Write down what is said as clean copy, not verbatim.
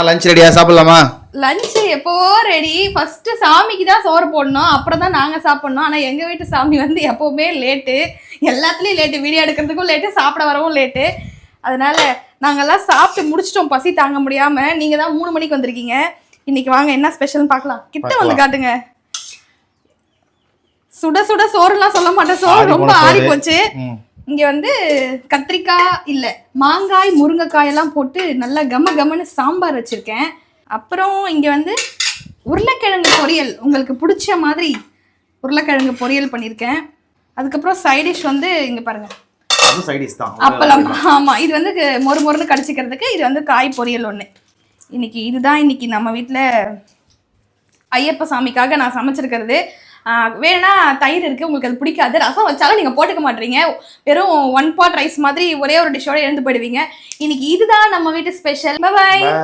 Lunch ரெடியா? சாப்பிடலாமா? Lunch எப்பவோ ரெடி. ஃபர்ஸ்ட் சாமிக்கு தான் சோறு போடணும், அப்புறம் தான் நாங்க சாப்பிடணும். ஆனா எங்க வீட்டு சாமி வந்து எப்பவுமே லேட்டு, எல்லாத்துலயும் லேட்டு. வீடியோ எடுக்கிறதுக்கும் லேட்டு, சாப்பிட வரவும் லேட்டு. அதனால நாங்கெல்லாம் சாப்பிட்டு முடிச்சிட்டோம் பசி தாங்க முடியாம. நீங்க தான் 3 மணிக்கு வந்திருக்கீங்க. இன்னைக்கு வாங்க என்ன ஸ்பெஷல்னு பார்க்கலாம். கிட்ட வந்து காட்டுங்க. சுட சுட சோறுலாம் சொல்ல மாட்டேன், சோறு ரொம்ப ஆறி போச்சு. இங்க வந்து கத்திரிக்காய் இல்ல மாங்காய் முருங்கைக்காய் எல்லாம் போட்டு நல்லா கமன்னு சாம்பார் வச்சிருக்கேன். அப்புறம் இங்க வந்து உருளைக்கிழங்கு பொரியல், உங்களுக்கு பிடிச்ச மாதிரி உருளைக்கிழங்கு பொரியல் பண்ணியிருக்கேன். அதுக்கப்புறம் சைடிஷ் வந்து இங்க பாருங்க, அப்பளம். ஆமா, இது வந்து மொறுன்னு கடிச்சிக்கிறதுக்கு. இது வந்து காய் பொரியல் ஒண்ணு. இதுதான் இன்னைக்கு நம்ம வீட்டுல ஐயப்ப சாமிக்காக நான் சமைச்சிருக்கிறது. வேணா தயிர் இருக்கு, உங்களுக்கு அது பிடிக்காது. ரசம் வச்சாலும் நீங்க போட்டுக்க மாட்டீங்க, வெறும் 1 pot ரைஸ் மாதிரி ஒரே ஒரு டிஷ்ஷோட எழுந்து போயிடுவீங்க. இன்னைக்கு இதுதான் நம்ம வீட்டு ஸ்பெஷல். பை.